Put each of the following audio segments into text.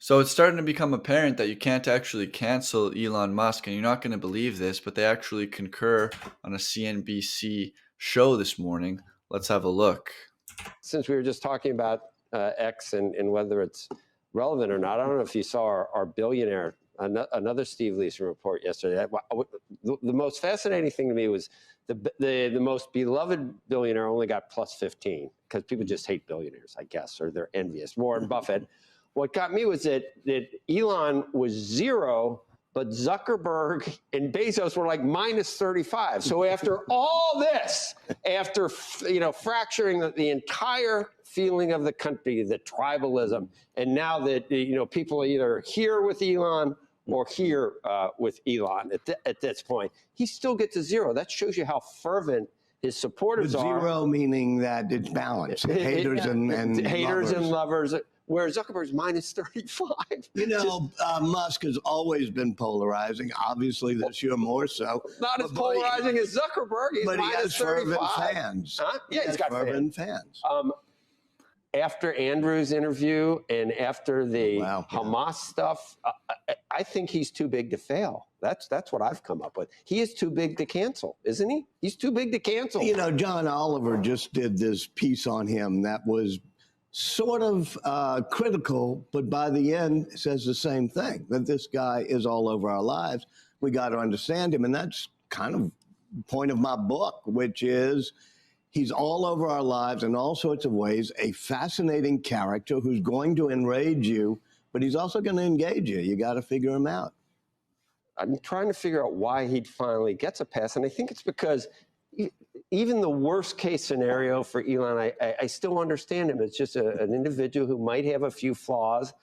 So it's starting to become apparent that you can't actually cancel Elon Musk, and you're not going to believe this, but they actually concur on a CNBC show this morning. Let's have a look. Since we were just talking about X and whether it's relevant or not, I don't know if you saw our billionaire, another Steve Leeson report yesterday. The most fascinating thing to me was the most beloved billionaire only got plus 15 because people just hate billionaires, I guess, or they're envious. Warren Buffett. What got me was that Elon was 0, but Zuckerberg and Bezos were like minus 35. So after all this, after fracturing the entire feeling of the country, the tribalism, and now that people are either here with Elon or here with Elon at this point, he still gets a 0. That shows you how fervent his supporters are. 0 meaning that it's balanced, haters and lovers. Where Zuckerberg's minus 35. Musk has always been polarizing. Obviously, this year more so. Not as polarizing as Zuckerberg. He's but minus he has 35. fervent fans. Huh? Yeah, he's got fervent fans. After Andrew's interview and after the Hamas stuff, I think he's too big to fail. That's what I've come up with. He is too big to cancel, isn't he? He's too big to cancel. John Oliver just did this piece on him that was sort of critical, but by the end says the same thing, that this guy is all over our lives. We got to understand him. And that's kind of the point of my book, which is he's all over our lives in all sorts of ways, a fascinating character who's going to enrage you, but he's also going to engage you. You got to figure him out. I'm trying to figure out why he finally gets a pass. And I think it's because even the worst case scenario for Elon, I still understand him. It's just an individual who might have a few flaws,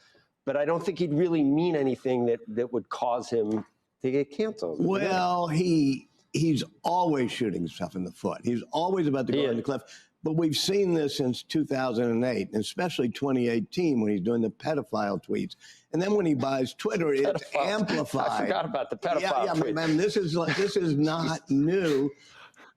but I don't think he'd really mean anything that would cause him to get canceled. Well, he's always shooting himself in the foot. He's always about to go on the cliff. But we've seen this since 2008, and especially 2018 when he's doing the pedophile tweets. And then when he buys Twitter, it's amplified. I forgot about the pedophile tweets. Man, this is not new.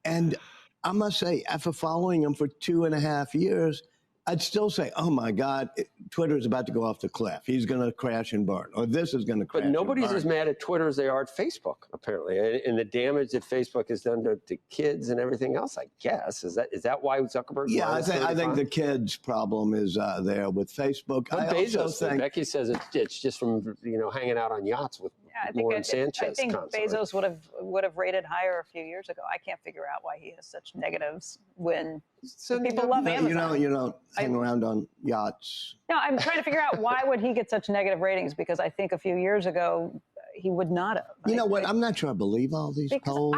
And I must say, after following him for 2.5 years, I'd still say, oh, my God, Twitter is about to go off the cliff. He's going to crash and burn, or this is going to crash and burn. But nobody's as mad at Twitter as they are at Facebook, apparently, and the damage that Facebook has done to kids and everything else, I guess. Is that why Zuckerberg? Yeah, I think the kids' problem is there with Facebook. But Bezos, Becky says it's just from hanging out on yachts with Lauren Sanchez. I think constantly. Bezos would have rated higher a few years ago. I can't figure out why he has such negatives when people love Amazon. You don't hang around on yachts. No, I'm trying to figure out why would he get such negative ratings, because I think a few years ago he would not have. You know what? I'm not sure I believe all these polls.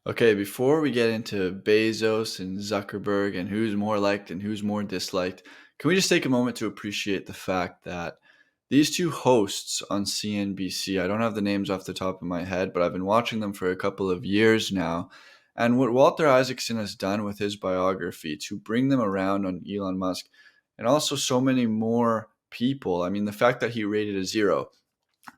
Okay, before we get into Bezos and Zuckerberg and who's more liked and who's more disliked, can we just take a moment to appreciate the fact that these two hosts on CNBC, I don't have the names off the top of my head, but I've been watching them for a couple of years now. And what Walter Isaacson has done with his biography to bring them around on Elon Musk, and also so many more people. I mean, the fact that he rated a 0,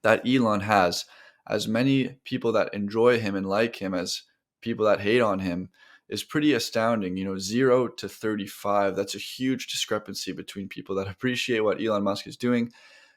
that Elon has as many people that enjoy him and like him as people that hate on him, is pretty astounding. 0 to 35, that's a huge discrepancy between people that appreciate what Elon Musk is doing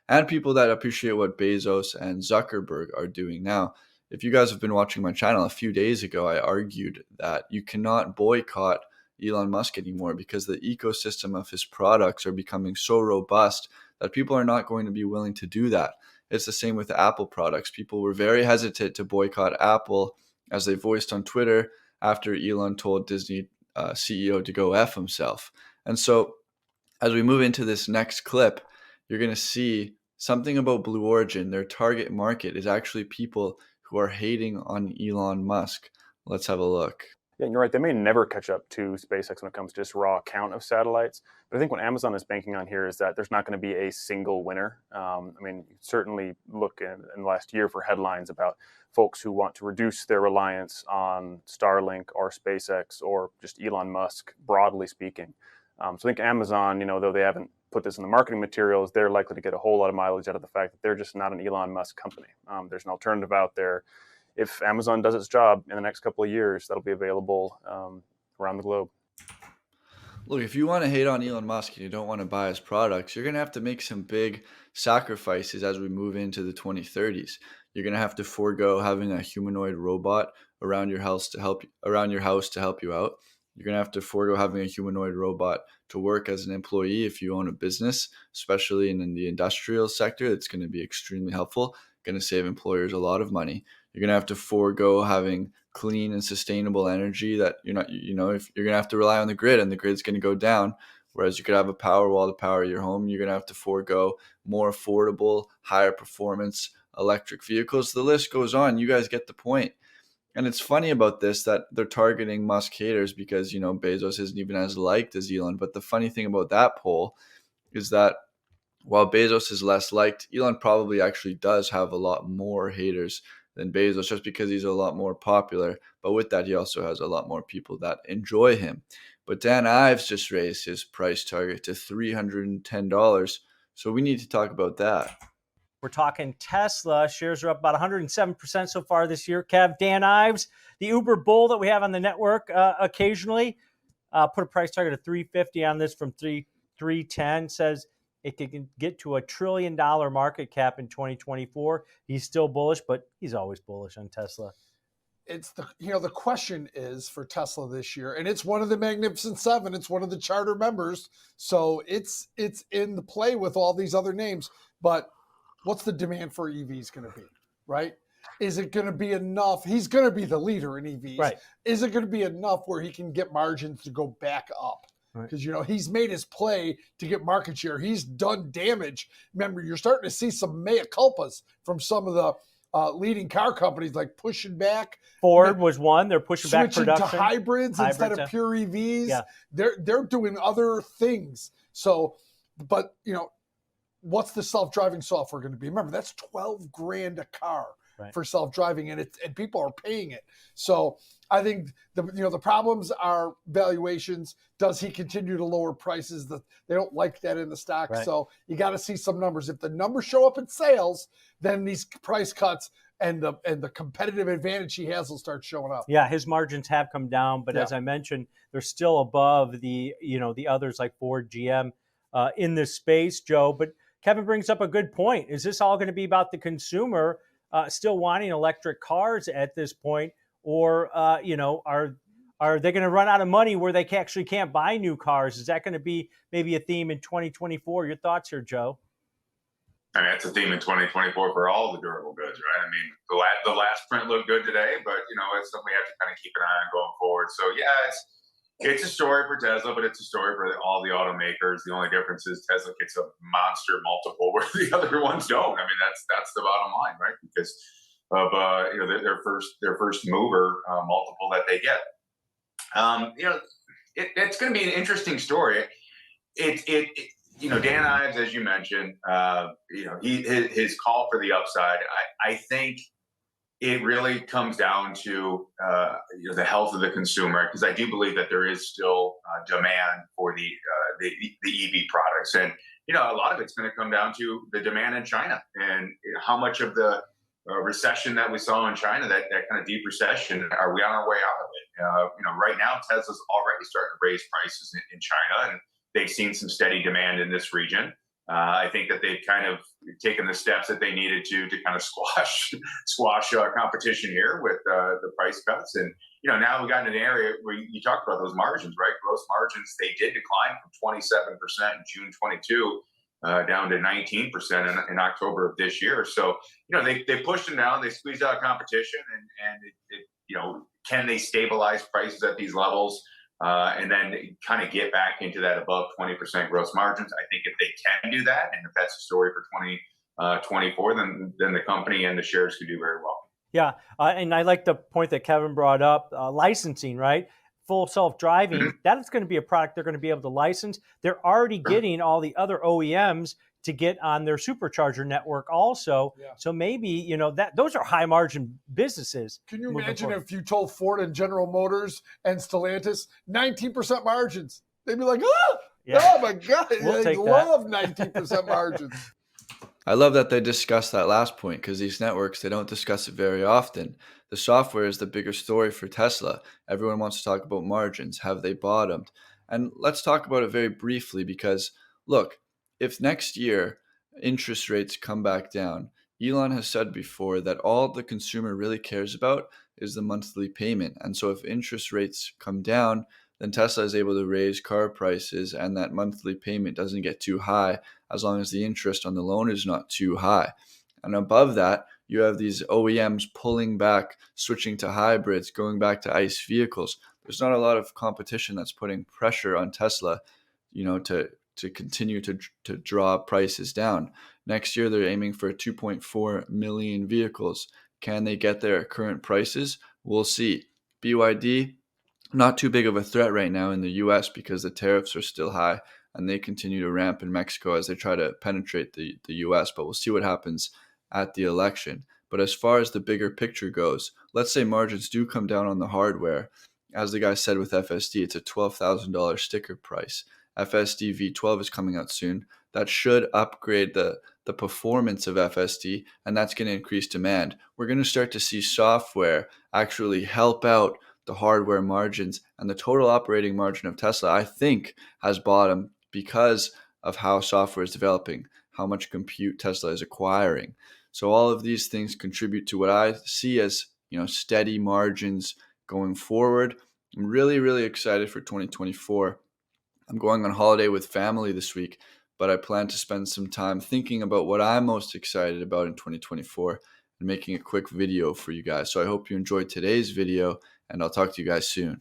and people that appreciate what Bezos and Zuckerberg are doing. Now, if you guys have been watching my channel, a few days ago, I argued that you cannot boycott Elon Musk anymore because the ecosystem of his products are becoming so robust that people are not going to be willing to do that. It's the same with Apple products. People were very hesitant to boycott Apple, as they voiced on Twitter after Elon told Disney CEO to go F himself. And so as we move into this next clip, you're going to see something about Blue Origin. Their target market is actually people who are hating on Elon Musk. Let's have a look. Yeah, you're right. They may never catch up to SpaceX when it comes to just raw count of satellites. But I think what Amazon is banking on here is that there's not going to be a single winner. Certainly look in the last year for headlines about folks who want to reduce their reliance on Starlink or SpaceX or just Elon Musk, broadly speaking. So I think Amazon, though they haven't put this in the marketing materials, they're likely to get a whole lot of mileage out of the fact that they're just not an Elon Musk company. There's an alternative out there. If Amazon does its job in the next couple of years, that'll be available around the globe. Look, if you want to hate on Elon Musk and you don't want to buy his products, you're going to have to make some big sacrifices as we move into the 2030s. You're going to have to forego having a humanoid robot around your house to help you out. You're going to have to forego having a humanoid robot to work as an employee if you own a business, especially in the industrial sector. It's going to be extremely helpful, going to save employers a lot of money. You're going to have to forego having clean and sustainable energy that you're not, if you're going to have to rely on the grid and the grid's going to go down. Whereas you could have a power wall to power your home, you're going to have to forego more affordable, higher performance electric vehicles. The list goes on. You guys get the point. And it's funny about this that they're targeting Musk haters because, Bezos isn't even as liked as Elon. But the funny thing about that poll is that while Bezos is less liked, Elon probably actually does have a lot more haters than Bezos just because he's a lot more popular. But with that, he also has a lot more people that enjoy him. But Dan Ives just raised his price target to $310. So we need to talk about that. We're talking Tesla. Shares are up about 107% so far this year. Kev, Dan Ives, the Uber bull that we have on the network occasionally, put a price target of $350 on this from $310, says it could get to $1 trillion market cap in 2024. He's still bullish, but he's always bullish on Tesla. It's the question is for Tesla this year, and it's one of the Magnificent Seven. It's one of the charter members, so it's in the play with all these other names. But what's the demand for EVs going to be, right? Is it going to be enough? He's going to be the leader in EVs. Right. Is it going to be enough where he can get margins to go back up? Because, he's made his play to get market share. He's done damage. Remember, you're starting to see some mea culpas from some of the leading car companies, like pushing back. Ford was one. They're pushing back production. To hybrids instead of pure EVs. Yeah. They're doing other things. So, but, what's the self-driving software going to be? Remember, that's $12,000 a car for self-driving, and people are paying it. So I think the problems are valuations. Does he continue to lower prices? They don't like that in the stock. Right. So you got to see some numbers. If the numbers show up in sales, then these price cuts and the competitive advantage he has will start showing up. Yeah, his margins have come down, but as I mentioned, they're still above the others like Ford, GM in this space, Joe. But Kevin brings up a good point. Is this all going to be about the consumer still wanting electric cars at this point? Or, are they going to run out of money where they actually can't buy new cars? Is that going to be maybe a theme in 2024? Your thoughts here, Joe? I mean, it's a theme in 2024 for all the durable goods, right? I mean, the last print looked good today, but, it's something we have to kind of keep an eye on going forward. So, yeah, it's a story for Tesla, but it's a story for all the automakers. The only difference is Tesla gets a monster multiple where the other ones don't. I mean, that's the bottom line, right? Because of their first mover multiple that they get. It's going to be an interesting story. Dan Ives, as you mentioned, his call for the upside. I think it really comes down to the health of the consumer, because I do believe that there is still demand for the EV products, and a lot of it's going to come down to the demand in China and how much of the recession that we saw in China, that kind of deep recession, are we on our way out of it? Right now Tesla's already starting to raise prices in China, and they've seen some steady demand in this region. I think that they've kind of taken the steps that they needed to kind of squash competition here with the price cuts. And, now we got in an area where you talked about those margins, right? Gross margins, they did decline from 27% in June 22 down to 19% in October of this year. So, they pushed them down, they squeezed out competition, and can they stabilize prices at these levels? And then kind of get back into that above 20% gross margins. I think if they can do that, and if that's the story for 2024, then the company and the shares could do very well. Yeah, and I like the point that Kevin brought up, licensing, right? Full self-driving, that's going to be a product they're going to be able to license. They're already getting all the other OEMs to get on their supercharger network also. Yeah. So maybe, those are high margin businesses. Can you imagine if you told Ford and General Motors and Stellantis 19% margins? They'd be like, oh my God, they love 19% margins. I love that they discuss that last point, because these networks, they don't discuss it very often. The software is the bigger story for Tesla. Everyone wants to talk about margins. Have they bottomed? And let's talk about it very briefly because, look, if next year interest rates come back down, Elon has said before that all the consumer really cares about is the monthly payment. And so if interest rates come down, then Tesla is able to raise car prices and that monthly payment doesn't get too high as long as the interest on the loan is not too high. And above that, you have these OEMs pulling back, switching to hybrids, going back to ICE vehicles. There's not a lot of competition that's putting pressure on Tesla, to continue to draw prices down. Next year, they're aiming for 2.4 million vehicles. Can they get there at current prices? We'll see. BYD, not too big of a threat right now in the US because the tariffs are still high and they continue to ramp in Mexico as they try to penetrate the US. But we'll see what happens at the election. But as far as the bigger picture goes, let's say margins do come down on the hardware. As the guy said with FSD, it's a $12,000 sticker price. FSD V12 is coming out soon. That should upgrade the performance of FSD, and that's going to increase demand. We're going to start to see software actually help out the hardware margins, and the total operating margin of Tesla, I think, has bottomed because of how software is developing, how much compute Tesla is acquiring. So all of these things contribute to what I see as, steady margins going forward. I'm really, really excited for 2024. I'm going on holiday with family this week, but I plan to spend some time thinking about what I'm most excited about in 2024 and making a quick video for you guys. So I hope you enjoyed today's video, and I'll talk to you guys soon.